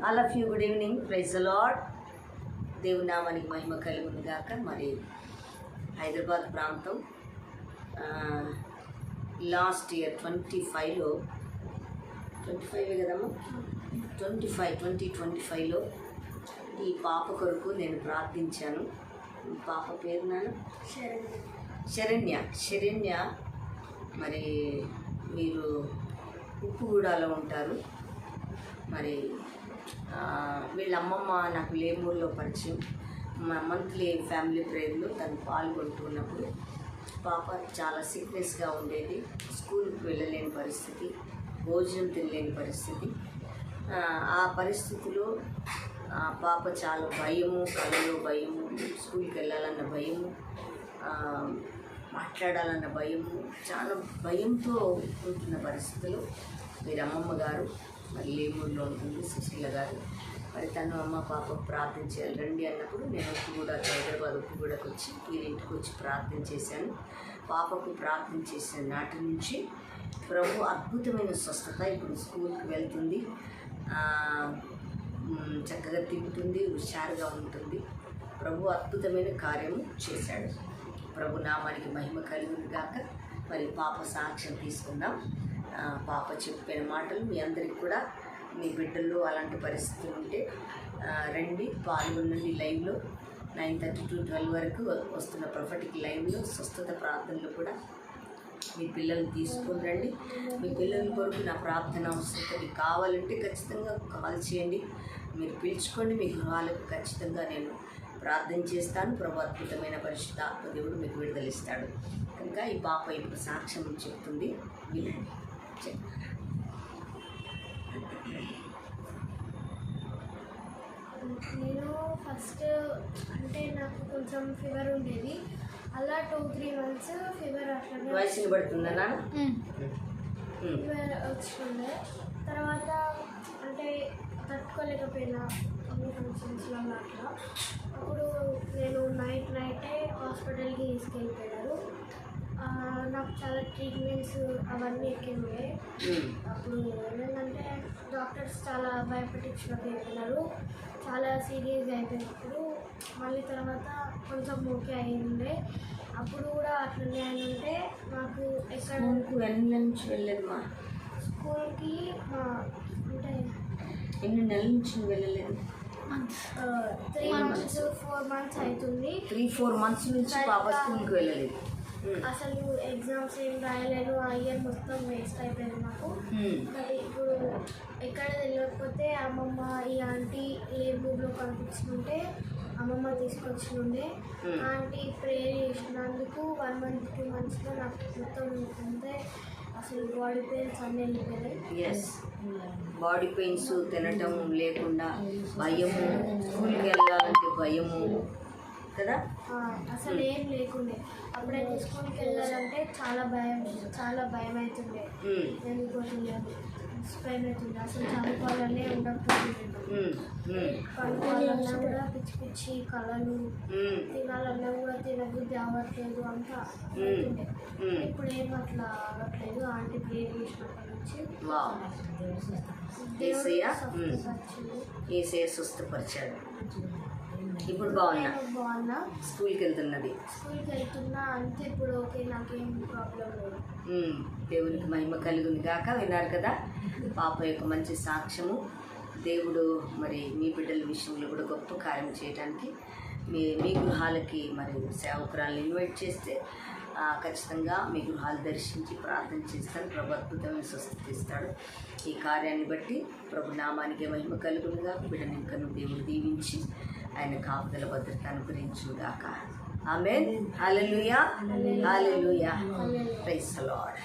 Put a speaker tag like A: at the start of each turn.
A: All of you good evening. Praise the Lord. దేవుని నామానికి మహిమ కలుగును గాక. మరి హైదరాబాద్ ప్రాంతం లాస్ట్ ఇయర్ 25లో 25 కదమ్మా 2025లో ఈ పాప కొరకు నేను ప్రార్థించాను. పాప పేరు నాన్న శరణ్య. మరి మీరు ఉప్పుగూడలో ఉంటారు. మరి వీళ్ళ అమ్మమ్మ నాకు లేమూరులో పరిచయం. మా మంత్లీ ఫ్యామిలీ ప్రేయర్లో తను పాల్గొంటున్నప్పుడు పాప చాలా సిక్నెస్గా ఉండేది. స్కూల్కి వెళ్ళలేని పరిస్థితి, భోజనం తినలేని పరిస్థితి. ఆ పరిస్థితిలో పాప చాలా భయము, కళలో భయము, స్కూల్కి వెళ్ళాలన్న భయము, మాట్లాడాలన్న భయము, చాలా భయంతో ఉంటున్న పరిస్థితులు మీరు అమ్మమ్మ గారు మరి లేమూరులో ఉంటుంది సుశీల గారు. మరి తను అమ్మ పాపకు ప్రార్థన చేయాలి రండి అన్నప్పుడు నేను హైదరాబాద్ ఉప్పుగూడకు వచ్చి వీరింటికి వచ్చి ప్రార్థన చేశాను. పాపకు ప్రార్థన చేసిన నాటి నుంచి ప్రభు అద్భుతమైన స్వస్థత. ఇప్పుడు స్కూల్కి వెళ్తుంది, చక్కగా తింటుంది, హుషారుగా ఉంటుంది. ప్రభు అద్భుతమైన కార్యము చేశాడు. ప్రభు నామానికి మహిమ కలుగును గాక. మరి పాప సాక్ష్యం తీసుకుందాం. పాప చెప్పిన మాటలు మీ అందరికి కూడా, మీ బిడ్డల్లో అలాంటి పరిస్థితులు ఉంటే రండి, పాల్గొనండి. లైవ్లో 9:30 to 12 వరకు వస్తున్న ప్రొఫెటిక్ లైవ్లో స్వస్థత ప్రార్థనలు కూడా మీ పిల్లల్ని తీసుకొని రండి. మీ పిల్లల కొరకు నా ప్రార్థన అవసరం మీకు కావాలంటే ఖచ్చితంగా కాల్ చేయండి. మీరు పిలుచుకోండి. మీ గృహాలకు ఖచ్చితంగా నేను ప్రార్థన చేస్తాను. ప్రభు అద్భుతమైన పరిశుద్ధాత్మ దేవుడు మీకు విడుదలిస్తాడు. కనుక ఈ పాప ఇప్పుడు సాక్ష్యం చెప్తుంది, వినండి.
B: నేను ఫస్ట్ అంటే నాకు కొంచెం ఫీవర్ ఉండేది. అలా 2-3 months ఫీవర్ అట్లా
A: వయసు పడుతుందా
B: ఫీవర్ వచ్చిండే. తర్వాత అంటే తట్టుకోలేకపోయినా అన్ని ఫంక్షన్స్లో అట్లా. అప్పుడు నేను నైటే హాస్పిటల్కి తీసుకెళ్ళిపోయారు. నాకు చాలా ట్రీట్మెంట్స్ అవన్నీ ఎక్కినాయి. అప్పుడు ఏమైందంటే డాక్టర్స్ చాలా భయపెట్టించినట్టు చెప్పినారు. చాలా సీరియస్గా అయిపోయినప్పుడు మళ్ళీ తర్వాత కొంచెం ఓకే అయింది. అప్పుడు కూడా అట్లనే అయిందంటే నాకు ఎక్కడ
A: నుంచి వెళ్ళలేదు
B: స్కూల్కి అంటే
A: ఎన్ని నెలల నుంచి వెళ్ళలేదు?
B: 3 months 4 months అవుతుంది.
A: 3-4 months నుంచి పాప స్కూల్కి వెళ్ళలేదు.
B: అసలు ఎగ్జామ్స్ ఏం రాయలేదు. ఆ ఇయర్ మొత్తం వేస్ట్ అయిపోయింది నాకు. మరి ఇప్పుడు ఎక్కడ తెలియకపోతే అమ్మమ్మ ఈ ఆంటీ లేబూర్లో కనిపించుకుంటే అమ్మమ్మ తీసుకొచ్చినుండే. ఆంటీ ప్రేయర్ చేసినందుకు 1 month 2 monthsలో నాకు మొత్తం అంతే అసలు బాడీ పెయిన్స్ అన్నీ వెళ్ళిపోయాయి.
A: బాడీ పెయిన్స్, తినటం లేకుండా భయము, స్కూల్కి వెళ్ళాలంటే భయము కదా,
B: అసలు ఏం లేకుండే. అప్పుడైతే స్కూల్కి వెళ్ళాలంటే చాలా భయం అవుతుండే. వెళ్ళిపోతుండే, భయం అవుతుండే. అసలు చదువుకోవాలనే ఉండకపోతుండే. పడుకోవాలన్నా కూడా పిచ్చి పిచ్చి కళలు, తినాలన్నా కూడా తినబుద్ధి అవ్వట్లేదు, అంతా అవుతుండే. ఇప్పుడు ఏం అట్లా అవ్వట్లేదు. ఆంటీ ప్రేయర్ చేసినప్పటి నుంచి
A: ఏసయ్య స్వస్థపరిచాడు. ఇప్పుడు బాగున్నా? స్కూల్కి వెళ్తున్నది.
B: స్కూల్కి వెళ్తున్నా అంతే. ఇప్పుడు ఓకే, నాకేం ప్రాబ్లం లేదు.
A: దేవునికి మహిమ కలుగుని గాక. విన్నారు కదా పాప యొక్క మంచి సాక్ష్యము. దేవుడు మరి మీ బిడ్డల విషయంలో కూడా గొప్ప కార్యం చేయడానికి మీ గృహాలకి మరి సేవకురాలను ఇన్వైట్ చేస్తే ఖచ్చితంగా మీ గృహాలు దర్శించి ప్రార్థన చేస్తాను. ప్రభు అద్భుతమైన స్వస్థత ఇస్తాడు. ఈ కార్యాన్ని బట్టి ప్రభు నామానికి మహిమ కలుగునుగా. బిడ్డను ఇంకను దేవుడు దీవించి ఆయన కాపుదల భద్రత అనుగ్రహించుగాక. ఆమేన్. హల్లెలూయా, హల్లెలూయా. Praise the lord.